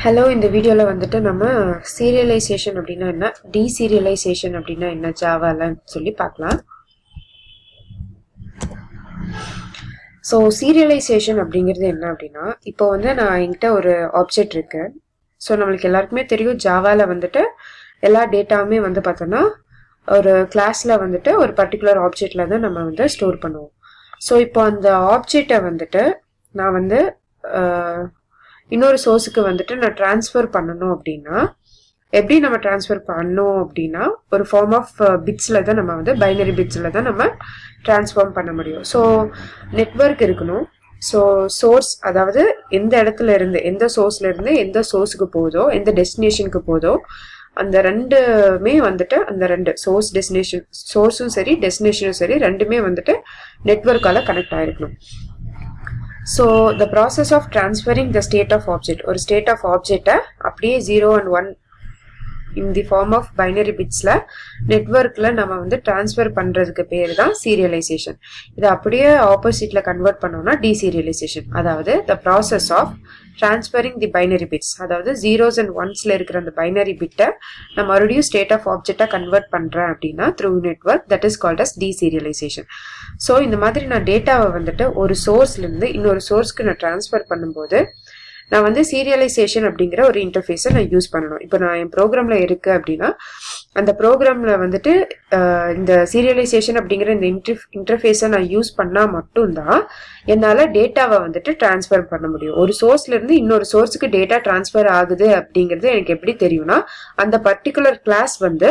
Hello, இந்த வீடியோவில் வந்துட்டு நம்ம சீரியலைசேஷன் அப்படின்னா என்ன, டீசீரியலைசேஷன் அப்படின்னா என்ன ஜாவாலன்னு சொல்லி பார்க்கலாம். ஸோ சீரியலைசேஷன் அப்படிங்கிறது என்ன அப்படின்னா, இப்போ வந்து நான் என்கிட்ட ஒரு ஆப்ஜெக்ட் இருக்கு. ஸோ நம்மளுக்கு எல்லாருக்குமே தெரியும், ஜாவாவில் வந்துட்டு எல்லா டேட்டாவுமே வந்து பார்த்தோன்னா ஒரு கிளாஸில் வந்துட்டு ஒரு பர்டிகுலர் ஆப்ஜெக்டில் தான் நம்ம வந்து ஸ்டோர் பண்ணுவோம். ஸோ இப்போ அந்த ஆப்ஜெக்டை வந்துட்டு நான் வந்து இன்னொரு சோர்ஸுக்கு வந்துட்டு நான் ட்ரான்ஸ்ஃபர் பண்ணணும் அப்படின்னா எப்படி நம்ம ட்ரான்ஸ்ஃபர் பண்ணோம் அப்படின்னா ஒரு ஃபார்ம் ஆஃப் பிட்ஸில் தான் நம்ம வந்து பைனரி பிட்ஸில் தான் நம்ம ட்ரான்ஸ்ஃபார்ம் பண்ண முடியும். ஸோ நெட்வொர்க் இருக்கணும். ஸோ சோர்ஸ், அதாவது எந்த இடத்துல இருந்து எந்த சோர்ஸ்ல இருந்து எந்த சோர்ஸுக்கு போதோ, எந்த டெஸ்டினேஷனுக்கு போதோ, அந்த ரெண்டுமே வந்துட்டு அந்த ரெண்டு சோர்ஸ் டெஸ்டினேஷன், சோர்ஸும் சரி டெஸ்டினேஷனும் சரி ரெண்டுமே வந்துட்டு நெட்வொர்க்கால connect ஆகிருக்கணும். So the process of transferring the state of object, ஒரு state of object அப்படியே 0 and 1 in the form of binary bitsல நெட்வொர்க்ல நம்ம வந்து டிரான்ஸ்ஃபர் பண்றதுக்கு பேர் தான் சீரியலைசேஷன். இதை அப்படியே ஆப்போசிட்ல கன்வெர்ட் பண்ணோம்னா டீசீரியலைசேஷன். அதாவது the process of transferring the binary bits, அதாவது ஜீரோஸ் அண்ட் ஒன்ஸ்ல இருக்கிற அந்த பைனரி பிட்டை நான் மறுபடியும் ஸ்டேட் ஆஃப் ஆப்ஜெக்டா கன்வெர்ட் பண்றேன் அப்படின்னா through network, that is called as deserialization. So இந்த மாதிரி நான் டேட்டாவை வந்துட்டு ஒரு சோர்ஸ்ல இருந்து இன்னொரு சோர்ஸ்க்கு நான் டிரான்ஸ்ஃபர் பண்ணும்போது நான் வந்து சீரியலைசேஷன் அப்படிங்கிற ஒரு இன்டர்ஃபேஸை நான் யூஸ் பண்ணணும். இப்போ நான் என் ப்ரோக்ராம்ல இருக்கு அப்படின்னா அந்த ப்ரோக்ராம்ல வந்துட்டு இந்த சீரியலைசேஷன் அப்படிங்கிற இந்த இன்டர்ஃபேஸை நான் யூஸ் பண்ணா மட்டும்தான் என்னால் டேட்டாவை வந்துட்டு டிரான்ஸ்ஃபர் பண்ண முடியும். ஒரு சோர்ஸ்ல இருந்து இன்னொரு சோர்ஸுக்கு டேட்டா டிரான்ஸ்ஃபர் ஆகுது அப்படிங்கிறது எனக்கு எப்படி தெரியும்னா, அந்த பர்டிகுலர் கிளாஸ் வந்து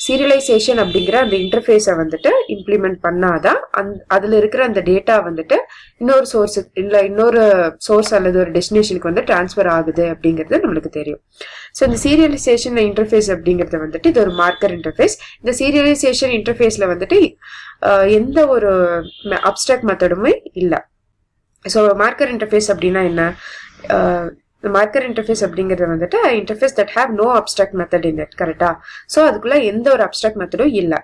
சீரியலைசேஷன் அப்படிங்கிற அந்த இன்டர்ஃபேஸை வந்துட்டு இம்ப்ளிமெண்ட் பண்ணாதான் அதுல இருக்கிற அந்த டேட்டா வந்துட்டு இன்னொரு சோர்ஸ் இல்லை இன்னொரு சோர்ஸ் அல்லது ஒரு டெஸ்டினேஷனுக்கு வந்து டிரான்ஸ்ஃபர் ஆகுது அப்படிங்கிறது நம்மளுக்கு தெரியும். ஸோ இந்த சீரியலைசேஷன் இன்டர்ஃபேஸ் அப்படிங்கிறது வந்துட்டு இது ஒரு மார்க்கர் இன்டர்ஃபேஸ். இந்த சீரியலைசேஷன் இன்டர்ஃபேஸ்ல வந்துட்டு எந்த ஒரு அப்ஸ்ட்ராக்ட் மெத்தடுமே இல்லை. ஸோ மார்க்கர் இன்டர்ஃபேஸ் அப்படின்னா என்ன, மார்க்கர் இன்டர்ஃபேஸ் அப்படிங்கிறது வந்துட்டு interface that have no abstract method in it, கரெக்டா? ஸோ அதுக்குள்ள எந்த ஒரு அப்ஸ்ட்ராக்ட் மெத்தடும் இல்லை.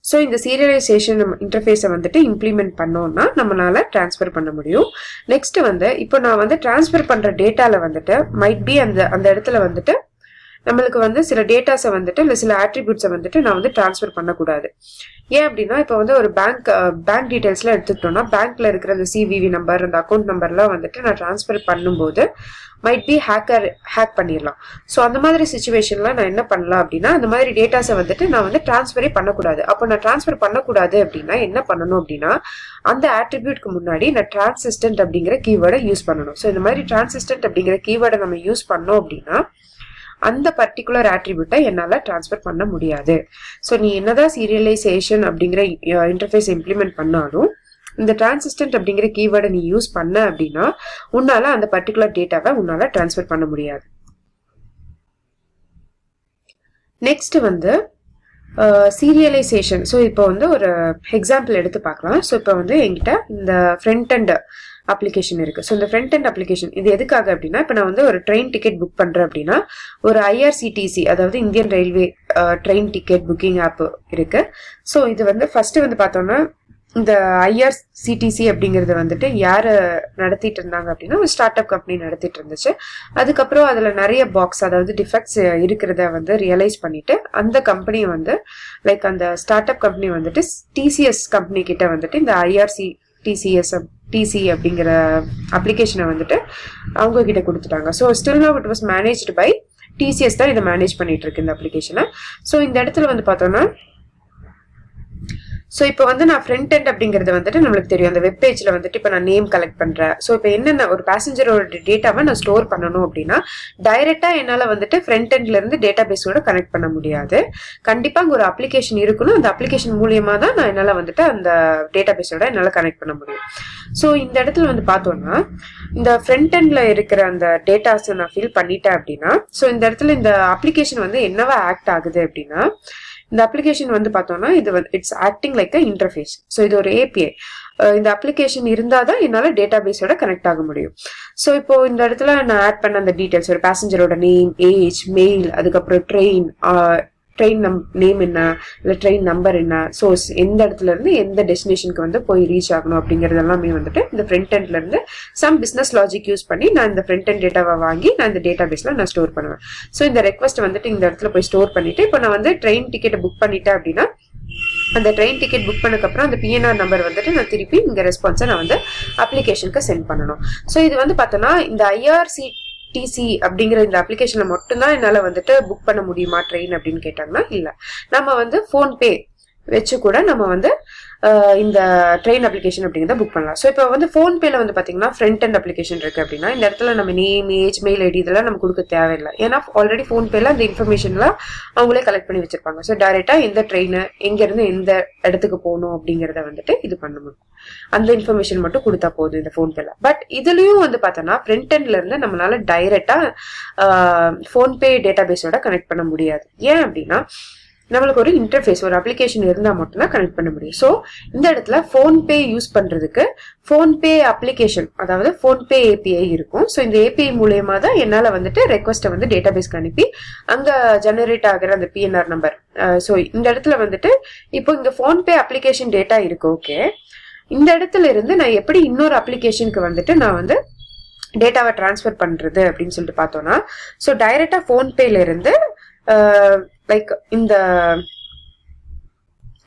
ஸோ இந்த சீரியலைசேஷன் இன்டர்ஃபேஸை வந்துட்டு இம்ப்ளிமெண்ட் பண்ணோம்னா நம்மளால டிரான்ஸ்ஃபர் பண்ண முடியும். நெக்ஸ்ட் வந்து இப்போ நான் வந்து டிரான்ஸ்ஃபர் பண்ற டேட்டால வந்துட்டு மைட் பி அந்த இடத்துல வந்துட்டு நம்மளுக்கு வந்து சில டேட்டாஸை வந்துட்டு இல்லை சில ஆட்ரிபியூட்ஸை வந்துட்டு நான் வந்து டிரான்ஸ்ஃபர் பண்ணக்கூடாது. ஏன் அப்படின்னா இப்போ வந்து ஒரு பேங்க் டீடைல்ஸ்லாம் எடுத்துக்கிட்டோம்னா பேங்க்ல இருக்கிற அந்த சிவிவி நம்பர், அந்த அக்கௌண்ட் நம்பர்லாம் வந்துட்டு நான் டிரான்ஸ்ஃபர் பண்ணும்போது மைட் பி ஹேக் பண்ணிடலாம். ஸோ அந்த மாதிரி சுச்சுவேஷன்ல நான் என்ன பண்ணலாம் அப்படின்னா, அந்த மாதிரி டேட்டாஸை வந்துட்டு நான் வந்து டிரான்ஸ்ஃபரே பண்ணக்கூடாது. அப்போ நான் டிரான்ஸ்ஃபர் பண்ணக்கூடாது அப்படின்னா என்ன பண்ணணும் அப்படின்னா, அந்த ஆட்ரிபியூட்க்கு முன்னாடி நான் டிரான்சிஸ்டன்ட் அப்படிங்கிற கீவேர்டை யூஸ் பண்ணணும். ஸோ இந்த மாதிரி டிரான்சிஸ்டன்ட் அப்படிங்கிற கீவேர்டை நம்ம யூஸ் பண்ணோம் அப்படின்னா அந்த பர்டிகுலர் ஆட்ரிபியூட்டை என்னால டிரான்ஸ்ஃபர் பண்ண முடியாது. ஸோ நீ என்னதான் சீரியலைசேஷன் அப்படிங்கிற இன்டர்ஃபேஸ் இம்ப்ளிமெண்ட் பண்ணாலும் இந்த டிரான்சிஸ்டன்ட் அப்படிங்கிற கீவேர்டை நீ யூஸ் பண்ண அப்படின்னா உன்னால அந்த பர்டிகுலர் டேட்டாவை உன்னால டிரான்ஸ்ஃபர் பண்ண முடியாது. நெக்ஸ்ட் வந்து சீரியலைசேஷன். ஸோ இப்போ வந்து ஒரு எக்ஸாம்பிள் எடுத்து பார்க்கலாம். ஸோ இப்போ வந்து என்கிட்ட இந்த ஃப்ரண்ட் அண்ட் அப்ளிகேஷன் இருக்கு. ஸோ இந்த ஃப்ரண்ட் அண்ட் அப்ளிகேஷன் இது எதுக்காக அப்படின்னா, இப்போ நான் வந்து ஒரு ட்ரெயின் டிக்கெட் புக் பண்றேன் அப்படின்னா ஒரு ஐஆர்சிடிசி, அதாவது Indian railway train ticket booking app இருக்கு. ஸோ இது வந்து ஃபர்ஸ்ட் வந்து பார்த்தோம்னா இந்த ஐஆர்சிடிசி அப்படிங்கறது வந்துட்டு யாரு நடத்திட்டு இருந்தாங்க அப்படின்னா ஒரு ஸ்டார்ட் அப் கம்பெனி நடத்திட்டு இருந்துச்சு. அதுக்கப்புறம் அதுல நிறைய பாக்ஸ், அதாவது டிஃபெக்ட்ஸ் இருக்கிறத வந்து ரியலைஸ் பண்ணிட்டு அந்த கம்பெனி வந்து லைக் அந்த ஸ்டார்ட் அப் கம்பெனி வந்துட்டு டிசிஎஸ் கம்பெனி கிட்ட வந்துட்டு இந்த டிசி அப்படிங்கிற அப்ளிகேஷனை வந்துட்டு அவங்க கிட்ட கொடுத்துட்டாங்க. So still now it was managed by TCS தான் இதை மேனேஜ் பண்ணிட்டு இருக்கு இந்த அப்ளிகேஷனை. ஸோ இந்த இடத்துல வந்து பார்த்தோம்னா ஸோ இப்போ வந்து நான் ஃப்ரண்ட் எண்ட் அப்படிங்கிறது வந்துட்டு நம்மளுக்கு தெரியும், அந்த வெப் பேஜ்ல வந்துட்டு இப்போ நான் நேம் கலெக்ட் பண்றேன். ஸோ இப்போ என்னென்ன ஒரு பேசஞ்சரோட டேட்டாவை நான் ஸ்டோர் பண்ணணும் அப்படின்னா டைரக்டா என்னால வந்துட்டு ஃப்ரண்ட் எண்ட்ல இருந்து டேட்டா பேஸோட கனெக்ட் பண்ண முடியாது. கண்டிப்பா அங்கே ஒரு அப்ளிகேஷன் இருக்கணும். அந்த அப்ளிகேஷன் மூலியமா தான் நான் என்னால வந்துட்டு அந்த டேட்டா பேஸோட என்னால கனெக்ட் பண்ண முடியும். ஸோ இந்த இடத்துல வந்து பார்த்தோம்னா இந்த ஃப்ரண்ட் எண்ட்ல இருக்கிற அந்த டேட்டாஸ் நான் ஃபில் பண்ணிட்டேன் அப்படின்னா, ஸோ இந்த இடத்துல இந்த அப்ளிகேஷன் வந்து என்னவா ஆக்ட் ஆகுது அப்படின்னா, இந்த அப்ளிகேஷன் வந்து பார்த்தோம்னா இது it's acting like a interface. So இது ஒரு ஏபிஐ. இந்த அப்ளிகேஷன் இருந்தாதான் என்னால டேட்டா பேஸோட கனெக்ட் ஆக முடியும். ஸோ இப்போ இந்த இடத்துல நான் ஆட் பண்ண அந்த டீடைல்ஸ், ஒரு பேசஞ்சரோட நேம், ஏஜ், மெயில், அதுக்கப்புறம் ட்ரெயின், ட்ரெயின் நேம் என்ன, இல்லை ட்ரெயின் நம்பர் என்ன, ஸோ எந்த இடத்துல இருந்து எந்த டெஸ்டினேஷனுக்கு வந்து போய் ரீச் ஆகணும் அப்படிங்கிறது எல்லாமே வந்துட்டு இந்த ஃப்ரண்ட் எண்ட்ல இருந்து சம் பிசினஸ் லாஜிக் யூஸ் பண்ணி நான் இந்த ஃப்ரண்ட் எண்ட் டேட்டாவை வாங்கி நான் இந்த டேட்டா பேஸ்ல நான் ஸ்டோர் பண்ணுவேன். ஸோ இந்த ரெக்வஸ்ட் வந்துட்டு இந்த இடத்துல போய் ஸ்டோர் பண்ணிட்டு இப்போ நான் வந்து ட்ரெயின் டிக்கெட்டை புக் பண்ணிட்டேன் அப்படின்னா அந்த ட்ரெயின் டிக்கெட் புக் பண்ணக்கப்புறம் அந்த பிஎன்ஆர் நம்பர் வந்துட்டு நான் திருப்பி இங்க ரெஸ்பான்ஸை நான் வந்து அப்ளிகேஷனுக்கு சென்ட் பண்ணணும். ஸோ இது வந்து பார்த்தோன்னா இந்த IRCTC அப்படிங்கிற இந்த அப்ளிகேஷன்ல மட்டும்தான் என்னால வந்துட்டு புக் பண்ண முடியுமா ட்ரெயின் அப்படின்னு கேட்டாங்கன்னா இல்ல, நம்ம வந்து போன்பே வச்சு கூட நம்ம வந்து இந்த ட்ரெயின் அப்ளிகேஷன் அப்படிங்கிறத புக் பண்ணலாம். ஸோ இப்போ வந்து ஃபோன்பேல வந்து பார்த்தீங்கன்னா ஃப்ரண்ட் அண்ட் அப்ளிகேஷன் இருக்கு அப்படின்னா இந்த இடத்துல நம்ம நேம், ஏஜ், மெயில் ஐடி இதெல்லாம் நம்ம கொடுக்க தேவையில்லை. ஏன்னா ஆல்ரெடி ஃபோன்பேல அந்த இன்ஃபர்மேஷன்லாம் அவங்களே கலெக்ட் பண்ணி வச்சிருப்பாங்க. ஸோ டைரெக்டா எந்த ட்ரெயின் எங்கேருந்து எந்த இடத்துக்கு போகணும் அப்படிங்கிறத வந்துட்டு இது பண்ண முடியும். அந்த இன்ஃபர்மேஷன் மட்டும் கொடுத்தா போதும் இந்த ஃபோன்பேல. பட் இதுலயும் வந்து பார்த்தோன்னா ஃப்ரண்ட் எண்ட்ல இருந்து நம்மளால டைரெக்டா ஃபோன்பே டேட்டா பேஸோட கனெக்ட் பண்ண முடியாது. ஏன் அப்படின்னா நம்மளுக்கு ஒரு இன்டர்ஃபேஸ், ஒரு அப்ளிகேஷன் இருந்தா மட்டும்தான் கனெக்ட் பண்ண முடியும். ஸோ இந்த இடத்துல ஃபோன்பே யூஸ் பண்றதுக்கு ஃபோன்பே அப்ளிகேஷன், அதாவது ஃபோன்பே API இருக்கும். ஸோ இந்த API மூலயமா தான் என்னால வந்துட்டு ரெக்வஸ்ட்டை வந்து டேட்டா பேஸ்க்கு அனுப்பி அங்க ஜெனரேட் ஆகிற அந்த PNR நம்பர். ஸோ இந்த இடத்துல வந்துட்டு இப்போ இங்க ஃபோன்பே அப்ளிகேஷன் டேட்டா இருக்கு. ஓகே, இந்த இடத்துல இருந்து நான் எப்படி இன்னொரு அப்ளிகேஷனுக்கு வந்துட்டு நான் வந்து டேட்டாவை டிரான்ஸ்ஃபர் பண்றது அப்படின்னு சொல்லிட்டு பார்த்தோம்னா, ஸோ டைரக்டா ஃபோன்பேல இருந்து லைக் இந்த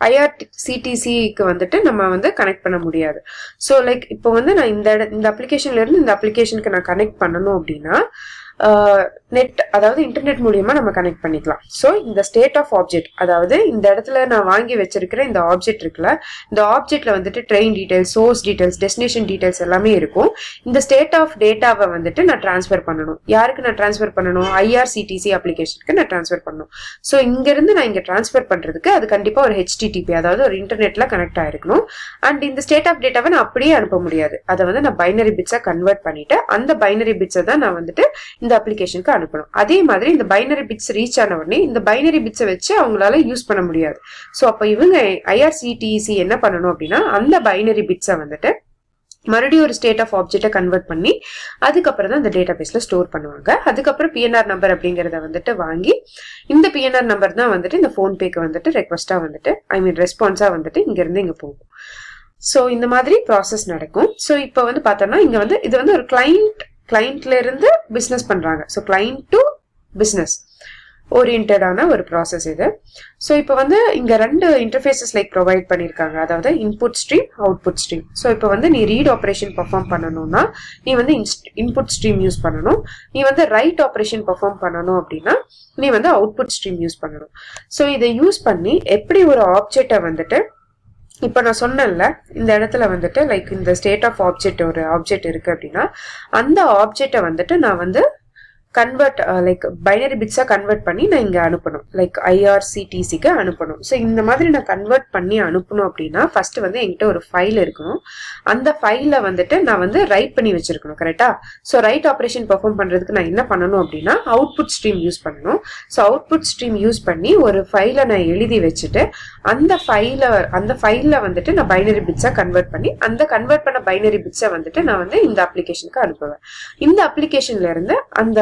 IRCTCக்கு வந்துட்டு நம்ம வந்து கனெக்ட் பண்ண முடியாது. ஸோ லைக் இப்போ வந்து நான் இந்த அப்ளிகேஷன்ல இருந்து இந்த அப்ளிகேஷனுக்கு நான் கனெக்ட் பண்ணணும் அப்படின்னா நெட், அதாவது இன்டர்நெட் மூலியமா நம்ம கனெக்ட் பண்ணிக்கலாம். ஸோ இந்த ஸ்டேட் ஆஃப் ஆப்ஜெக்ட், அதாவது இந்த இடத்துல நான் வாங்கி வச்சிருக்கிற இந்த ஆப்ஜெக்ட் இருக்குல்ல, இந்த ஆப்ஜெக்ட்ல வந்துட்டு train details, source details, destination details எல்லாமே இருக்கும். இந்த ஸ்டேட் ஆஃப் டேட்டாவை வந்துட்டு நான் டிரான்ஸ்ஃபர் பண்ணணும். யாருக்கு நான் டிரான்ஸ்ஃபர் பண்ணணும்? IRCTC அப்ளிகேஷனுக்கு நான் டிரான்ஸ்ஃபர் பண்ணணும். ஸோ இங்க இருந்து நான் இங்க டிரான்ஸ்ஃபர் பண்றதுக்கு அது கண்டிப்பா ஒரு HTTP, அதாவது ஒரு இன்டர்நெட்ல கனெக்ட் ஆயிருக்கணும். அண்ட் இந்த ஸ்டேட் ஆஃப் டேட்டாவை நான் அப்படியே அனுப்ப முடியாது. அதை வந்து நான் பைனரி பிட்ஸா கன்வெர்ட் பண்ணிட்டு அந்த பைனரி பிட்ஸை தான் நான் வந்துட்டு இந்த அப்ளிகேஷனுக்கு அனுப்பணும். அதே மாதிரி இந்த பைனரி பிட்ஸ் ரீச் ஆன உடனே இந்த பைனரி பிட்ஸை வச்சு அவங்களால யூஸ் பண்ண முடியாது. ஸோ அப்போ இவங்க IRCTC என்ன பண்ணணும் அப்படின்னா அந்த பைனரி பிட்ஸை வந்துட்டு மறுபடியும் ஒரு ஸ்டேட் ஆஃப் ஆப்ஜெக்டை கன்வெர்ட் பண்ணி அதுக்கப்புறம் தான் இந்த டேட்டா பேஸ்ல ஸ்டோர் பண்ணுவாங்க. அதுக்கப்புறம் PNR நம்பர் அப்படிங்கறத வந்துட்டு வாங்கி இந்த PNR நம்பர் தான் வந்துட்டு இந்த ஃபோன்பேக்கு வந்துட்டு ரெக்வஸ்டா வந்துட்டு ரெஸ்பான்ஸா வந்துட்டு இங்க இருந்து இங்க போகும். ஸோ இந்த மாதிரி ப்ராசஸ் நடக்கும். ஸோ இப்போ வந்து பார்த்தோம்னா இங்க வந்து இது வந்து ஒரு கிளைண்ட்ல இருந்து பிசினஸ் பண்றாங்க. ஸோ கிளைண்ட் டு பிசினஸ் ஓரியன்டான ஒரு ப்ராசஸ் இது. ஸோ இப்போ வந்து இங்க 2 இன்டர்ஃபேசஸ் லைக் ப்ரொவைட் பண்ணியிருக்காங்க, அதாவது input stream, output stream. So இப்போ வந்து நீ ரீட் ஆப்ரேஷன் பெர்ஃபார்ம் பண்ணணும்னா நீ வந்து இன்புட் ஸ்ட்ரீம் யூஸ் பண்ணணும். நீ வந்து ரைட் ஆப்ரேஷன் பெர்ஃபார்ம் பண்ணணும் அப்படின்னா நீ வந்து அவுட்புட் ஸ்ட்ரீம் யூஸ் பண்ணணும். ஸோ இதை யூஸ் பண்ணி எப்படி ஒரு ஆப்ஜெக்டை வந்துட்டு இப்போ நான் சொன்னேன்ல இந்த இடத்துல வந்துட்டு லைக் இந்த ஸ்டேட் ஆஃப் ஆப்ஜெக்ட், ஒரு ஆப்ஜெக்ட் இருக்கு அப்படின்னா அந்த ஆப்ஜெக்டை வந்துட்டு நான் வந்து convert like binary pizza convert பண்ணி நான் இங்க அனுப்பணும், லைக் IRCTCக்கு அனுப்பணும். ஸோ இந்த மாதிரி நான் கன்வெர்ட் பண்ணி அனுப்பணும் அப்படின்னா ஃபர்ஸ்ட் வந்து என்கிட்ட ஒரு ஃபைல் இருக்கணும். அந்த ஃபைல வந்துட்டு நான் வந்து ரைட் பண்ணி வச்சிருக்கணும், கரெக்டா? ஸோ ரைட் ஆப்ரேஷன் பெர்ஃபார்ம் பண்றதுக்கு நான் என்ன பண்ணணும் அப்படின்னா அவுட்புட் ஸ்ட்ரீம் யூஸ் பண்ணணும். ஸோ அவுட்புட் ஸ்ட்ரீம் யூஸ் பண்ணி ஒரு ஃபைலை நான் எழுதி வச்சுட்டு அந்த ஃபைல வந்துட்டு நான் பைனரி பிட்ஸா கன்வெர்ட் பண்ணி அந்த கன்வெர்ட் பண்ண பைனரி பிட்ஸை வந்துட்டு நான் வந்து இந்த அப்ளிகேஷனுக்கு அனுப்புவேன். இந்த அப்ளிகேஷன்ல இருந்து அந்த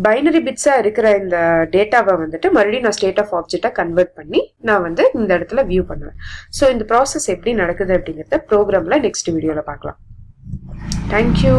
பைனரி பிட்ஸா இருக்கிற இந்த டேட்டாவை வந்துட்டு மறுபடியும் நான் ஸ்டேட் ஆஃப் ஆப்ஜெக்டா கன்வெர்ட் பண்ணி நான் வந்து இந்த இடத்துல வியூ பண்ணுவேன். ஸோ இந்த ப்ராசஸ் எப்படி நடக்குது அப்படிங்கிறத ப்ரோக்ராம்ல நெக்ஸ்ட் வீடியோல பார்க்கலாம். தேங்க்யூ.